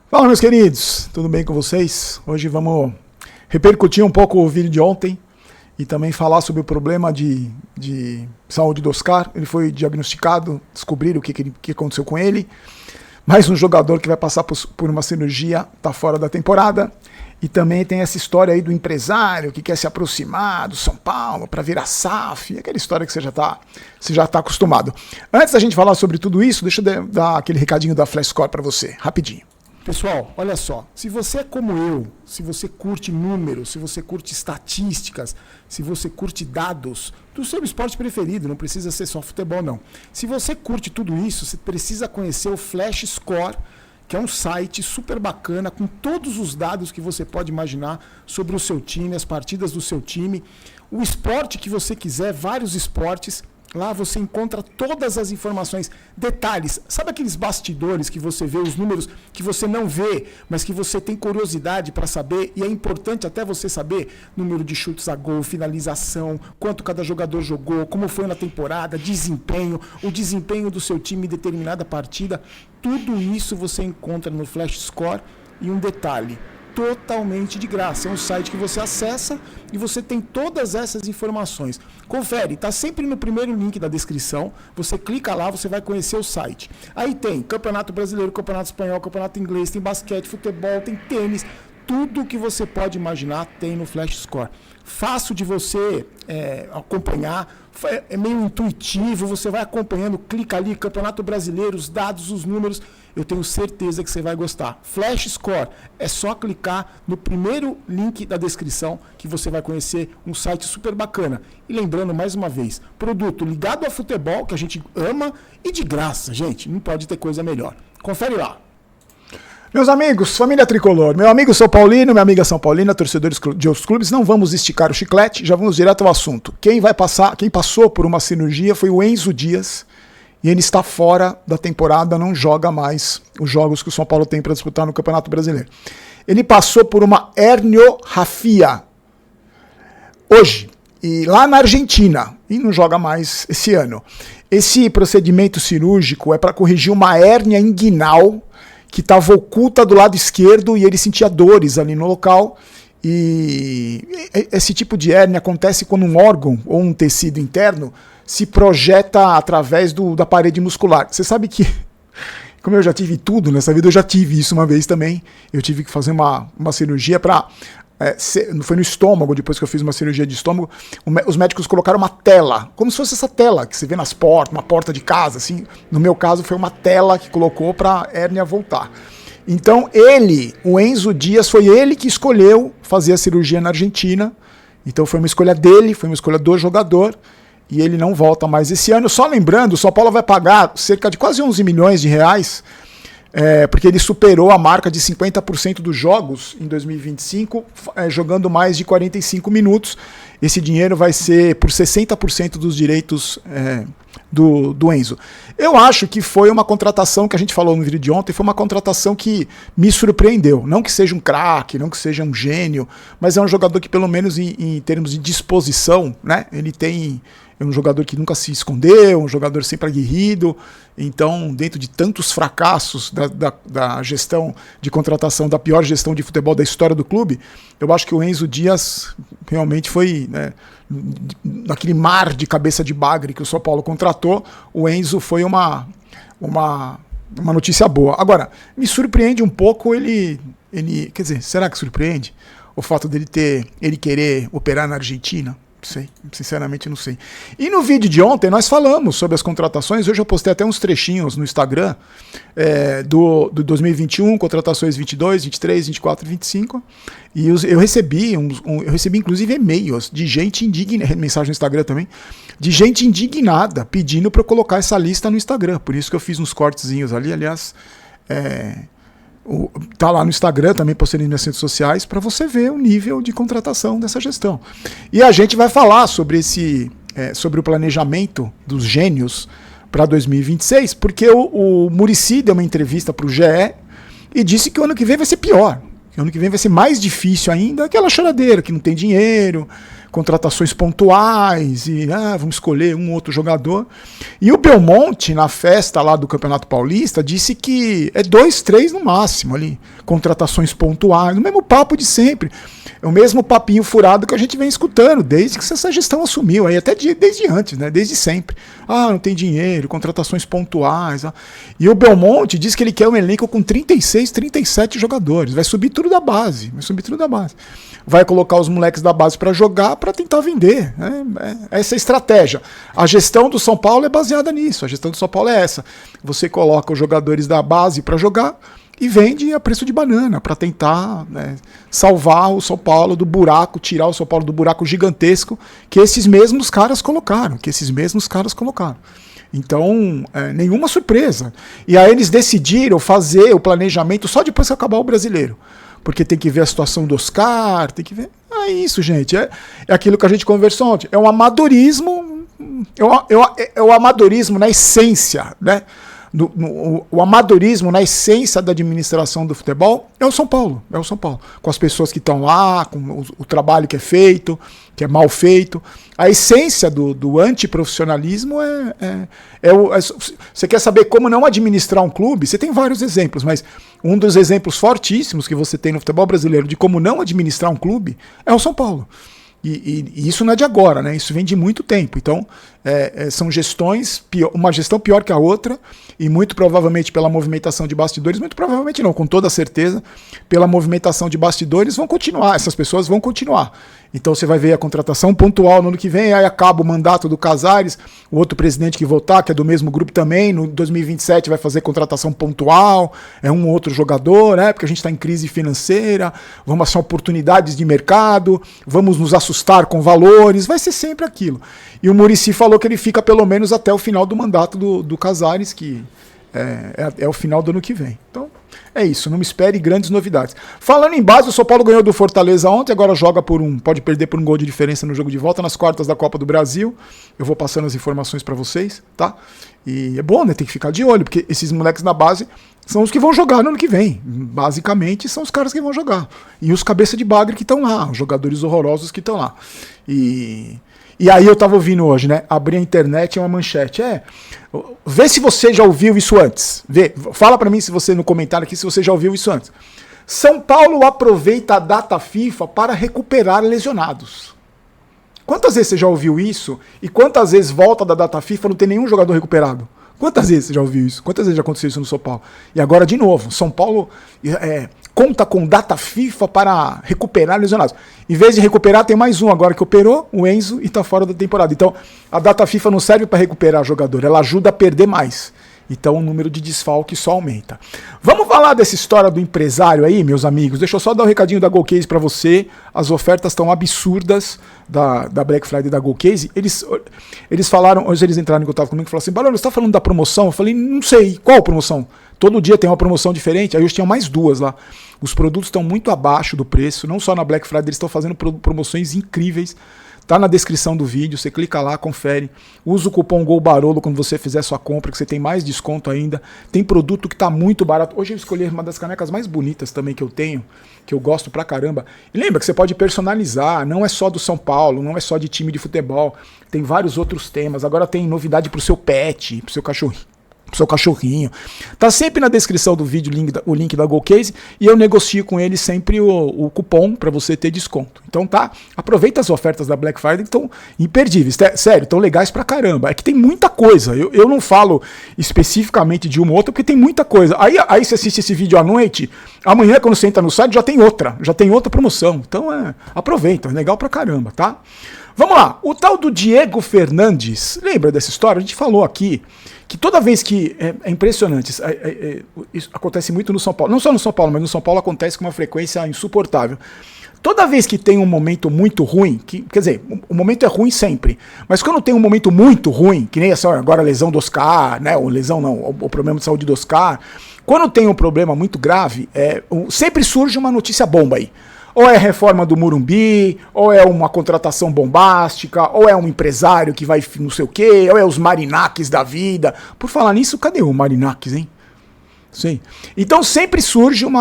Fala, meus queridos, tudo bem com vocês? Hoje vamos repercutir um pouco o vídeo de ontem e também falar sobre o problema de saúde do Oscar. Ele foi diagnosticado, descobriram o que aconteceu com ele. Mais um jogador que vai passar por uma cirurgia, está fora da temporada. E também tem essa história aí do empresário que quer se aproximar do São Paulo para virar SAF, aquela história que você já tá acostumado. Antes da gente falar sobre tudo isso, deixa eu dar aquele recadinho da Flash Score para você, rapidinho. Pessoal, olha só, se você é como eu, se você curte números, se você curte estatísticas, se você curte dados do seu esporte preferido, não precisa ser só futebol não. Se você curte tudo isso, você precisa conhecer o Flash Score, que é um site super bacana, com todos os dados que você pode imaginar sobre o seu time, as partidas do seu time, o esporte que você quiser, vários esportes. Lá você encontra todas as informações, detalhes. Sabe aqueles bastidores que você vê, os números que você não vê, mas que você tem curiosidade para saber, e é importante até você saber número de chutes a gol, finalização, quanto cada jogador jogou, como foi na temporada, desempenho, o desempenho do seu time em determinada partida. Tudo isso você encontra no Flash Score. E um detalhe, totalmente de graça. É um site que você acessa e você tem todas essas informações. Confere, está sempre no primeiro link da descrição. Você clica lá, você vai conhecer o site. Aí tem Campeonato Brasileiro, Campeonato Espanhol, Campeonato Inglês, tem basquete, futebol, tem tênis. Tudo que você pode imaginar tem no Flash Score. Fácil de você acompanhar, é meio intuitivo, você vai acompanhando, clica ali, Campeonato Brasileiro, os dados, os números, eu tenho certeza que você vai gostar. Flash Score, é só clicar no primeiro link da descrição que você vai conhecer um site super bacana. E lembrando mais uma vez, produto ligado a futebol, que a gente ama, e de graça, gente, não pode ter coisa melhor. Confere lá. Meus amigos, família tricolor, meu amigo São Paulino, minha amiga São Paulina, torcedores de outros clubes, não vamos esticar o chiclete, já vamos direto ao assunto. Quem passou por uma cirurgia foi o Enzo Dias, e ele está fora da temporada, não joga mais os jogos que o São Paulo tem para disputar no Campeonato Brasileiro. Ele passou por uma herniorrafia hoje, e lá na Argentina, e não joga mais esse ano. Esse procedimento cirúrgico é para corrigir uma hérnia inguinal que estava oculta do lado esquerdo e ele sentia dores ali no local. E esse tipo de hérnia acontece quando um órgão ou um tecido interno se projeta através da parede muscular. Você sabe que, como eu já tive tudo nessa vida, eu já tive isso uma vez também. Eu tive que fazer uma cirurgia para... foi no estômago, depois que eu fiz uma cirurgia de estômago, os médicos colocaram uma tela, como se fosse essa tela que você vê nas portas, uma porta de casa, assim. No meu caso foi uma tela que colocou para a hérnia voltar. Então o Enzo Dias, foi ele que escolheu fazer a cirurgia na Argentina. Então foi uma escolha dele, foi uma escolha do jogador, e ele não volta mais esse ano. Só lembrando, o São Paulo vai pagar cerca de quase 11 milhões de reais, porque ele superou a marca de 50% dos jogos em 2025, jogando mais de 45 minutos. Esse dinheiro vai ser por 60% dos direitos do Enzo. Eu acho que foi uma contratação que a gente falou no vídeo de ontem, foi uma contratação que me surpreendeu. Não que seja um craque, não que seja um gênio, mas é um jogador que, pelo menos em termos de disposição, né, ele é um jogador que nunca se escondeu, um jogador sempre aguerrido. Então, dentro de tantos fracassos da gestão de contratação, da pior gestão de futebol da história do clube, eu acho que o Enzo Dias realmente foi, né, naquele mar de cabeça de bagre que o São Paulo contratou, o Enzo foi uma notícia boa. Agora, me surpreende um pouco ele, quer dizer, será que surpreende o fato dele querer operar na Argentina? Sei, sinceramente não sei. E no vídeo de ontem nós falamos sobre as contratações. Hoje eu postei até uns trechinhos no Instagram do 2021, contratações 22, 23, 24 e 25. E eu recebi inclusive e-mails de gente indignada, mensagem no Instagram também, de gente indignada pedindo para eu colocar essa lista no Instagram. Por isso que eu fiz uns cortezinhos ali, aliás. Tá lá no Instagram, também postei nas minhas redes sociais, para você ver o nível de contratação dessa gestão. E a gente vai falar sobre sobre o planejamento dos gênios para 2026, porque o Muricy deu uma entrevista para o GE e disse que o ano que vem vai ser pior, que o ano que vem vai ser mais difícil ainda, aquela choradeira, que não tem dinheiro, contratações pontuais e vamos escolher um ou outro jogador. E o Belmonte, na festa lá do Campeonato Paulista, disse que é 2, 3 no máximo ali, contratações pontuais, o mesmo papo de sempre. É o mesmo papinho furado que a gente vem escutando desde que essa gestão assumiu, aí até desde antes, né? Desde sempre. Não tem dinheiro, contratações pontuais. E o Belmonte diz que ele quer um elenco com 36, 37 jogadores. Vai subir tudo da base. Vai colocar os moleques da base para jogar, para tentar vender. Essa é a estratégia. A gestão do São Paulo é baseada nisso. A gestão do São Paulo é essa. Você coloca os jogadores da base para jogar e vende a preço de banana para tentar, né, salvar o São Paulo do buraco, tirar o São Paulo do buraco gigantesco que esses mesmos caras colocaram. Então, nenhuma surpresa. E aí eles decidiram fazer o planejamento só depois que acabar o Brasileiro. Porque tem que ver a situação do Oscar, tem que ver... É isso, gente. É aquilo que a gente conversou ontem. É um amadorismo... É o amadorismo na essência, né? O amadorismo na essência da administração do futebol é o São Paulo. Com as pessoas que estão lá, com o trabalho que é feito, que é mal feito. A essência do antiprofissionalismo você quer saber como não administrar um clube? Você tem vários exemplos, mas um dos exemplos fortíssimos que você tem no futebol brasileiro de como não administrar um clube é o São Paulo. E isso não é de agora, né? Isso vem de muito tempo. Então, são gestões, uma gestão pior que a outra, e muito provavelmente pela movimentação de bastidores, muito provavelmente não, com toda certeza, pela movimentação de bastidores, vão continuar, essas pessoas vão continuar. Então você vai ver a contratação pontual no ano que vem, aí acaba o mandato do Casares, o outro presidente que voltar, que é do mesmo grupo também, no 2027 vai fazer contratação pontual, é um ou outro jogador, né? Porque a gente está em crise financeira, vamos achar oportunidades de mercado, vamos nos assustar com valores, vai ser sempre aquilo. E o Muricy falou que ele fica pelo menos até o final do mandato do Casares, que é o final do ano que vem. Então, é isso, não me espere grandes novidades. Falando em base, o São Paulo ganhou do Fortaleza ontem, agora joga pode perder por um gol de diferença no jogo de volta, nas quartas da Copa do Brasil. Eu vou passando as informações para vocês, tá? E é bom, né? Tem que ficar de olho, porque esses moleques na base são os que vão jogar no ano que vem. Basicamente, são os caras que vão jogar. E os cabeça de bagre que estão lá, os jogadores horrorosos que estão lá. E aí eu tava ouvindo hoje, né? Abri a internet e uma manchete. Vê se você já ouviu isso antes. Fala pra mim se você no comentário aqui se você já ouviu isso antes. São Paulo aproveita a data FIFA para recuperar lesionados. Quantas vezes você já ouviu isso? E quantas vezes volta da data FIFA não tem nenhum jogador recuperado? Quantas vezes você já ouviu isso? Quantas vezes já aconteceu isso no São Paulo? E agora de novo, São Paulo conta com data FIFA para recuperar lesionados. Em vez de recuperar, tem mais um agora que operou, o Enzo, e está fora da temporada. Então, a data FIFA não serve para recuperar jogador, ela ajuda a perder mais. Então, o número de desfalque só aumenta. Vamos falar dessa história do empresário aí, meus amigos? Deixa eu só dar um recadinho da GoCase para você. As ofertas estão absurdas da Black Friday da GoCase. Eles falaram, hoje eles entraram em contato comigo e falaram assim, Barulho, você está falando da promoção? Eu falei, não sei, qual promoção? Todo dia tem uma promoção diferente, aí hoje tinha mais duas lá. Os produtos estão muito abaixo do preço, não só na Black Friday, eles estão fazendo promoções incríveis. Tá na descrição do vídeo, você clica lá, confere. Usa o cupom GOLBAROLO quando você fizer sua compra, que você tem mais desconto ainda. Tem produto que tá muito barato. Hoje eu escolhi uma das canecas mais bonitas também que eu tenho, que eu gosto pra caramba. E lembra que você pode personalizar, não é só do São Paulo, não é só de time de futebol. Tem vários outros temas. Agora tem novidade pro seu pet, pro seu cachorrinho. Tá sempre na descrição do vídeo o link da GoCase e eu negocio com ele sempre o cupom para você ter desconto. Então tá, aproveita as ofertas da Black Friday que estão imperdíveis. Sério, estão legais pra caramba. É que tem muita coisa. Eu não falo especificamente de uma ou outra porque tem muita coisa. Aí você assiste esse vídeo à noite, amanhã quando você entra no site já tem outra promoção. Então aproveita, é legal pra caramba, tá? Vamos lá, o tal do Diego Fernandes, lembra dessa história? A gente falou aqui que toda vez que, é impressionante, isso acontece muito no São Paulo, não só no São Paulo, mas no São Paulo acontece com uma frequência insuportável. Toda vez que tem um momento muito ruim, quer dizer, o momento é ruim sempre, mas quando tem um momento muito ruim, que nem essa agora a lesão do Oscar, né, ou lesão não, o problema de saúde do Oscar, quando tem um problema muito grave, sempre surge uma notícia bomba aí. Ou é a reforma do Morumbi, ou é uma contratação bombástica, ou é um empresário que vai não sei o quê, ou é os Marinakis da vida. Por falar nisso, cadê o Marinakis, hein? Sim. Então sempre surge um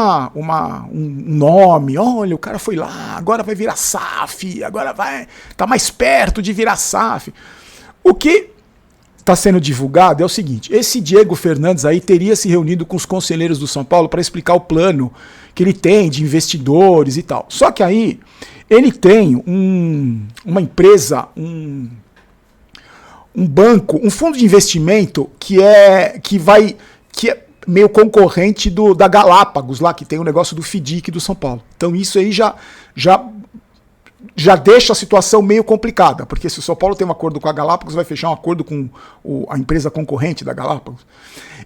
nome, olha, o cara foi lá, agora vai virar SAF, agora tá mais perto de virar SAF. O que está sendo divulgado é o seguinte, esse Diego Fernandes aí teria se reunido com os conselheiros do São Paulo para explicar o plano que ele tem de investidores e tal. Só que aí ele tem uma empresa, um banco, um fundo de investimento que é meio concorrente da Galápagos, lá que tem o negócio do FDIC do São Paulo. Então isso aí já deixa a situação meio complicada, porque se o São Paulo tem um acordo com a Galápagos, vai fechar um acordo com a empresa concorrente da Galápagos.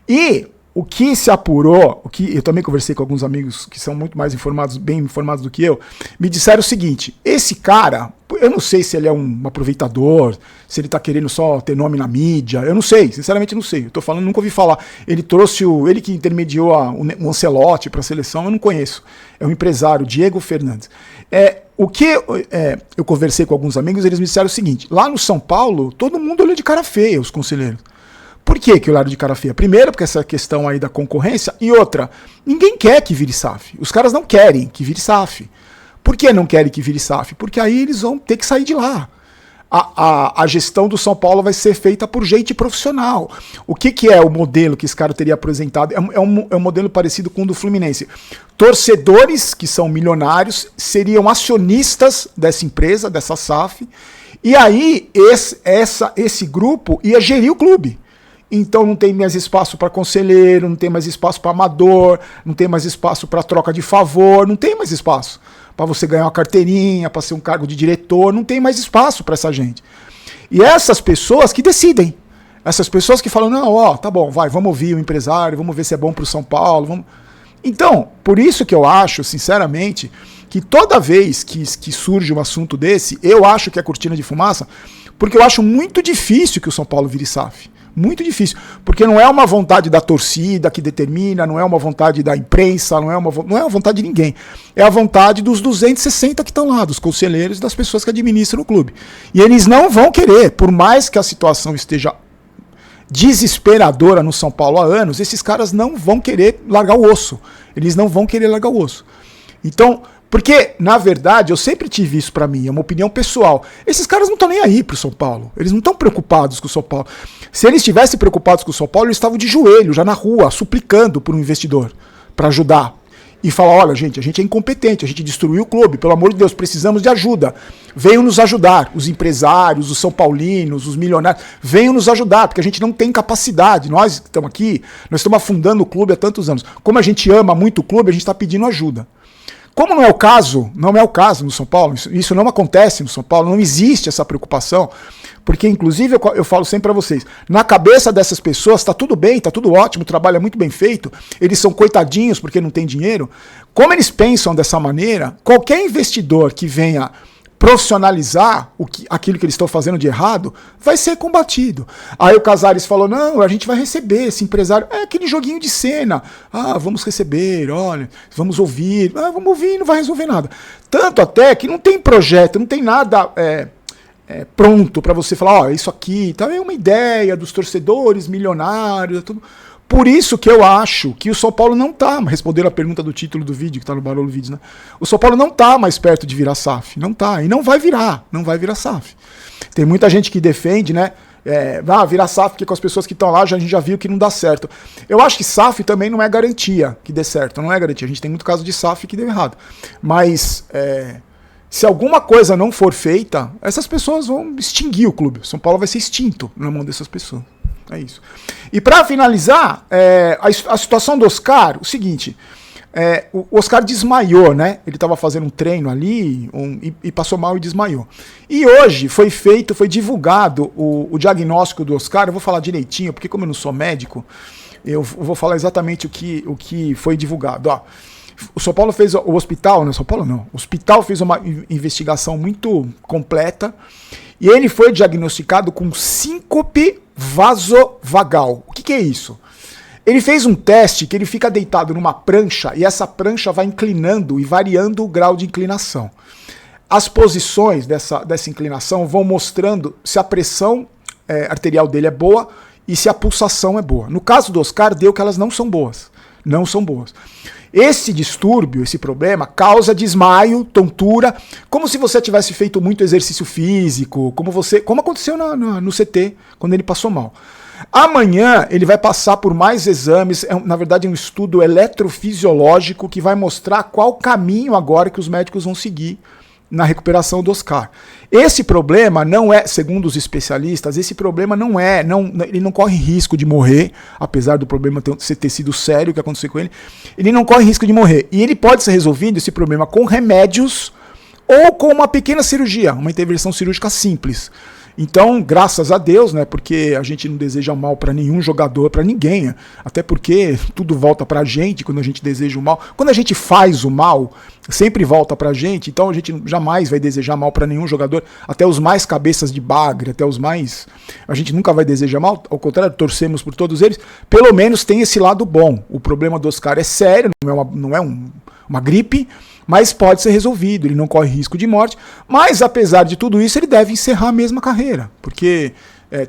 E o que se apurou, o que eu também conversei com alguns amigos que são muito mais informados, bem informados do que eu, me disseram o seguinte, esse cara, eu não sei se ele é um aproveitador, se ele tá querendo só ter nome na mídia, eu não sei, sinceramente não sei, eu tô falando, nunca ouvi falar. Ele trouxe ele que intermediou o Ancelotti para a seleção, eu não conheço. É um empresário, Diego Fernandes. Eu conversei com alguns amigos, eles me disseram o seguinte, lá no São Paulo, todo mundo olhou de cara feia, os conselheiros. Por que olharam de cara feia? Primeiro, porque essa questão aí da concorrência, e outra, ninguém quer que vire SAF. Os caras não querem que vire SAF. Por que não querem que vire SAF? Porque aí eles vão ter que sair de lá. A gestão do São Paulo vai ser feita por gente profissional. O que é o modelo que esse cara teria apresentado? É um modelo parecido com o do Fluminense. Torcedores que são milionários seriam acionistas dessa empresa, dessa SAF, e aí esse grupo ia gerir o clube. Então não tem mais espaço para conselheiro, não tem mais espaço para amador, não tem mais espaço para troca de favor, não tem mais espaço para você ganhar uma carteirinha, para ser um cargo de diretor, não tem mais espaço para essa gente. E essas pessoas que decidem, essas pessoas que falam, não, tá bom, vamos ouvir o empresário, vamos ver se é bom para o São Paulo. Então, por isso que eu acho, sinceramente, que toda vez que surge um assunto desse, eu acho que é cortina de fumaça, porque eu acho muito difícil que o São Paulo vire SAF. Muito difícil, porque não é uma vontade da torcida que determina, não é uma vontade da imprensa, não é uma vontade de ninguém. É a vontade dos 260 que estão lá, dos conselheiros e das pessoas que administram o clube. E eles não vão querer, por mais que a situação esteja desesperadora no São Paulo há anos, esses caras não vão querer largar o osso. Eles não vão querer largar o osso. Então, porque, na verdade, eu sempre tive isso pra mim, é uma opinião pessoal. Esses caras não estão nem aí pro São Paulo. Eles não estão preocupados com o São Paulo. Se eles estivessem preocupados com o São Paulo, eles estavam de joelho, já na rua, suplicando por um investidor para ajudar. E falar, olha, gente, a gente é incompetente, a gente destruiu o clube, pelo amor de Deus, precisamos de ajuda. Venham nos ajudar, os empresários, os são paulinos, os milionários, venham nos ajudar, porque a gente não tem capacidade. Nós que estamos aqui, nós estamos afundando o clube há tantos anos. Como a gente ama muito o clube, a gente está pedindo ajuda. Como não é o caso no São Paulo, isso não acontece no São Paulo, não existe essa preocupação, porque inclusive eu falo sempre para vocês, na cabeça dessas pessoas tá tudo bem, tá tudo ótimo, o trabalho é muito bem feito, eles são coitadinhos porque não tem dinheiro. Como eles pensam dessa maneira, qualquer investidor que venha profissionalizar aquilo que eles estão fazendo de errado, vai ser combatido. Aí o Casares falou, não, a gente vai receber esse empresário. É aquele joguinho de cena. Vamos receber, olha, vamos ouvir. Vamos ouvir, não vai resolver nada. Tanto até que não tem projeto, não tem nada pronto para você falar, isso aqui tá, é uma ideia dos torcedores milionários, tudo. Por isso que eu acho que o São Paulo não tá, respondendo a pergunta do título do vídeo, que tá no Barolo Vídeos, né? O São Paulo não tá mais perto de virar SAF, não tá, e não vai virar SAF. Tem muita gente que defende, né, virar SAF, porque com as pessoas que estão lá, a gente já viu que não dá certo. Eu acho que SAF também não é garantia que dê certo, não é garantia, a gente tem muito caso de SAF que deu errado. Mas, se alguma coisa não for feita, essas pessoas vão extinguir o clube, o São Paulo vai ser extinto na mão dessas pessoas. É isso. E para finalizar, a situação do Oscar, o seguinte, o Oscar desmaiou, né? Ele estava fazendo um treino ali e passou mal e desmaiou. E hoje foi divulgado o diagnóstico do Oscar, eu vou falar direitinho, porque como eu não sou médico, eu vou falar exatamente o que foi divulgado. Ó, o São Paulo fez, o hospital, não, São Paulo não, o hospital fez uma investigação muito completa e ele foi diagnosticado com síncope vasovagal. O que é isso? Ele fez um teste que ele fica deitado numa prancha e essa prancha vai inclinando e variando o grau de inclinação. As posições dessa inclinação vão mostrando se a pressão arterial dele é boa e se a pulsação é boa. No caso do Oscar, deu que elas não são boas. Não são boas. Esse distúrbio, esse problema, causa desmaio, tontura, como se você tivesse feito muito exercício físico, como aconteceu no CT, quando ele passou mal. Amanhã ele vai passar por mais exames, na verdade um estudo eletrofisiológico que vai mostrar qual caminho agora que os médicos vão seguir na recuperação do Oscar. Esse problema não é, segundo os especialistas, ele não corre risco de morrer, apesar do problema ter sido sério, o que aconteceu com ele, ele não corre risco de morrer. E ele pode ser resolvido, esse problema, com remédios ou com uma pequena cirurgia, uma intervenção cirúrgica simples. Então, graças a Deus, né, porque a gente não deseja mal para nenhum jogador, para ninguém, até porque tudo volta pra gente quando a gente deseja o mal. Quando a gente faz o mal, sempre volta pra gente, então a gente jamais vai desejar mal para nenhum jogador, até os mais cabeças de bagre, até os mais... A gente nunca vai desejar mal, ao contrário, torcemos por todos eles. Pelo menos tem esse lado bom. O problema do Oscar é sério, não é uma gripe, mas pode ser resolvido, ele não corre risco de morte, mas apesar de tudo isso ele deve encerrar a mesma carreira, porque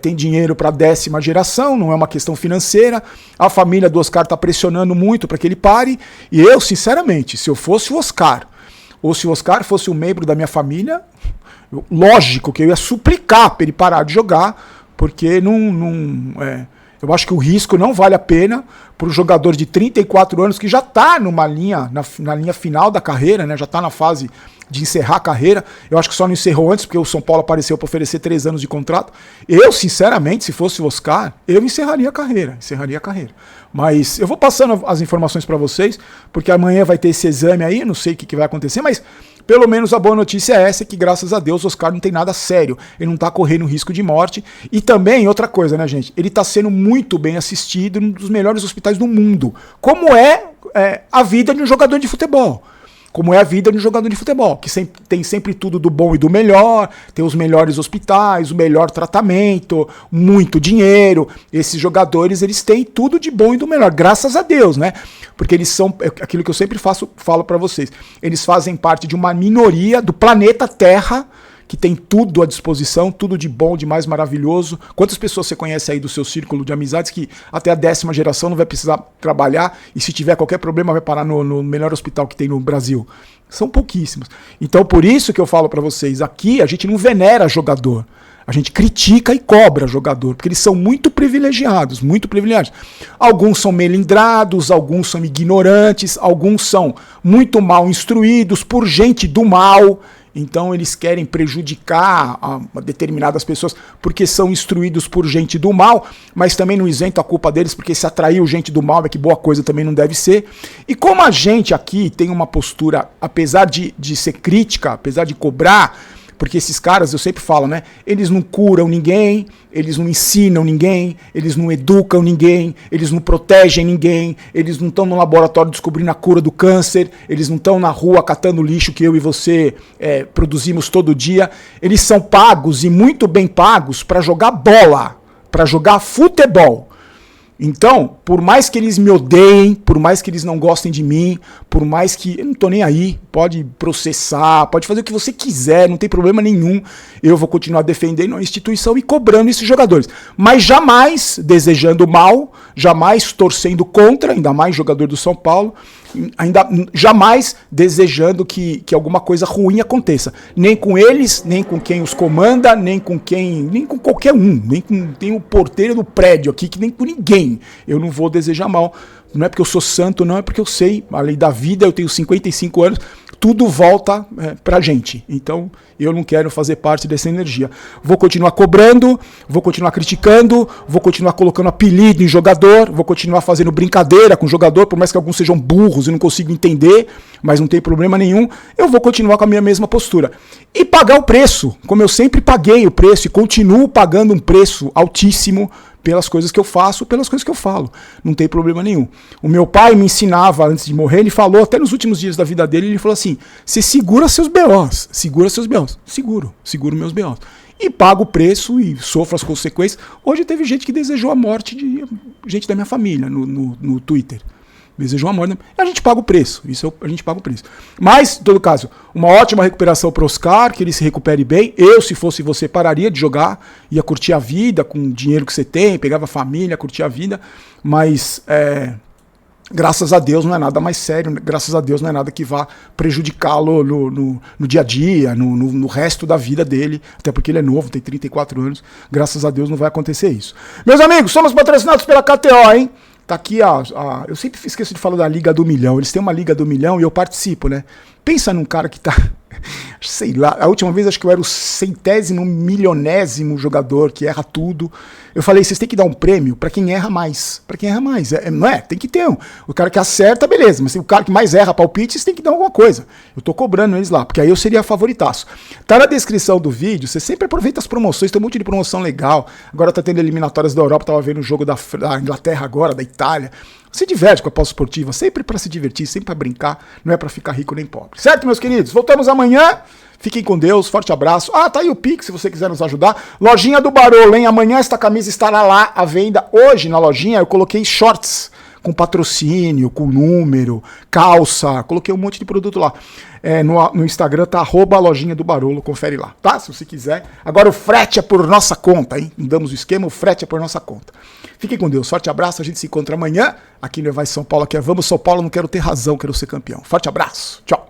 tem dinheiro para a 10ª geração, não é uma questão financeira, a família do Oscar está pressionando muito para que ele pare, e eu, sinceramente, se eu fosse o Oscar, ou se o Oscar fosse um membro da minha família, lógico que eu ia suplicar para ele parar de jogar, porque eu acho que o risco não vale a pena para um jogador de 34 anos que já está na linha final da carreira, né? Já está na fase de encerrar a carreira. Eu acho que só não encerrou antes porque o São Paulo apareceu para oferecer 3 anos de contrato. Eu, sinceramente, se fosse o Oscar, eu encerraria a carreira. Mas eu vou passando as informações para vocês, porque amanhã vai ter esse exame aí, não sei o que vai acontecer, mas pelo menos a boa notícia é essa, que graças a Deus o Oscar não tem nada sério, ele não está correndo risco de morte. E também, outra coisa, né, gente, ele está sendo muito bem assistido num dos melhores hospitais do mundo, como é a vida de um jogador de futebol. Como é a vida de um jogador de futebol, que tem sempre tudo do bom e do melhor, tem os melhores hospitais, o melhor tratamento, muito dinheiro. Esses jogadores, eles têm tudo de bom e do melhor, graças a Deus, né? Porque eles são, aquilo que eu sempre falo para vocês, eles fazem parte de uma minoria do planeta Terra, que tem tudo à disposição, tudo de bom, de mais maravilhoso. Quantas pessoas você conhece aí do seu círculo de amizades que até a 10ª geração não vai precisar trabalhar e se tiver qualquer problema vai parar no melhor hospital que tem no Brasil? São pouquíssimos. Então por isso que eu falo para vocês, aqui a gente não venera jogador. A gente critica e cobra jogador, porque eles são muito privilegiados, muito privilegiados. Alguns são melindrados, alguns são ignorantes, alguns são muito mal instruídos por gente do mal. Então eles querem prejudicar a determinadas pessoas porque são instruídos por gente do mal, mas também não isento a culpa deles, porque se atraiu gente do mal é que boa coisa também não deve ser. E como a gente aqui tem uma postura, apesar de ser crítica, apesar de cobrar, porque esses caras, eu sempre falo, né? Eles não curam ninguém, eles não ensinam ninguém, eles não educam ninguém, eles não protegem ninguém, eles não estão no laboratório descobrindo a cura do câncer, eles não estão na rua catando lixo que eu e você produzimos todo dia. Eles são pagos e muito bem pagos para jogar bola, para jogar futebol. Então, por mais que eles me odeiem, por mais que eles não gostem de mim, por mais que... Eu não tô nem aí, pode processar, pode fazer o que você quiser, não tem problema nenhum. Eu vou continuar defendendo a instituição e cobrando esses jogadores. Mas jamais desejando mal, jamais torcendo contra, ainda mais jogador do São Paulo, jamais desejando que alguma coisa ruim aconteça. Nem com eles, nem com quem os comanda, nem com qualquer um, nem com tem o porteiro do prédio aqui, que nem com ninguém. Eu não vou desejar mal. Não é porque eu sou santo, não, é porque eu sei a lei da vida, eu tenho 55 anos, tudo volta pra gente. Então, eu não quero fazer parte dessa energia. Vou continuar cobrando, vou continuar criticando, vou continuar colocando apelido em jogador, vou continuar fazendo brincadeira com jogador, por mais que alguns sejam burros e não consigo entender, mas não tem problema nenhum, eu vou continuar com a minha mesma postura. E pagar o preço, como eu sempre paguei o preço e continuo pagando um preço altíssimo pelas coisas que eu faço, pelas coisas que eu falo. Não tem problema nenhum. O meu pai me ensinava antes de morrer, ele falou, até nos últimos dias da vida dele, ele falou assim, você segura seus B.O.s, segura seus B.O.s. Seguro meus B.O.s. E pago o preço e sofro as consequências. Hoje teve gente que desejou a morte de gente da minha família no Twitter. Desejou a morte. A gente paga o preço. A gente paga o preço. Mas, em todo caso, uma ótima recuperação para o Oscar, que ele se recupere bem. Eu, se fosse você, pararia de jogar, ia curtir a vida com o dinheiro que você tem, pegava a família, curtir a vida. Mas Graças a Deus não é nada mais sério, graças a Deus não é nada que vá prejudicá-lo no dia a dia, no resto da vida dele, até porque ele é novo, tem 34 anos, graças a Deus não vai acontecer isso. Meus amigos, somos patrocinados pela KTO, hein? Tá aqui eu sempre esqueço de falar da Liga do Milhão, eles têm uma Liga do Milhão e eu participo, né? Pensa num cara que tá, sei lá, a última vez acho que eu era o 100º milionésimo jogador que erra tudo. Eu falei, vocês têm que dar um prêmio pra quem erra mais. Pra quem erra mais, não é? Tem que ter o cara que acerta, beleza, mas o cara que mais erra palpite, vocês têm que dar alguma coisa. Eu tô cobrando eles lá, porque aí eu seria favoritaço. Tá na descrição do vídeo, você sempre aproveita as promoções, tem um monte de promoção legal. Agora tá tendo eliminatórias da Europa, tava vendo o jogo da Inglaterra agora, da Itália. Se diverte com a pós esportiva, sempre para se divertir, sempre para brincar, não é para ficar rico nem pobre. Certo, meus queridos? Voltamos amanhã. Fiquem com Deus, forte abraço. Tá aí o Pix, se você quiser nos ajudar. Lojinha do Barolo, hein? Amanhã esta camisa estará lá à venda. Hoje na lojinha eu coloquei shorts com patrocínio, com número, calça, coloquei um monte de produto lá. No Instagram tá @lojinha do Barolo, confere lá, tá? Se você quiser. Agora o frete é por nossa conta, hein? Não damos o esquema, o frete é por nossa conta. Fiquem com Deus, forte abraço, a gente se encontra amanhã aqui no Vai São Paulo, aqui é Vamos São Paulo, não quero ter razão, quero ser campeão. Forte abraço, tchau.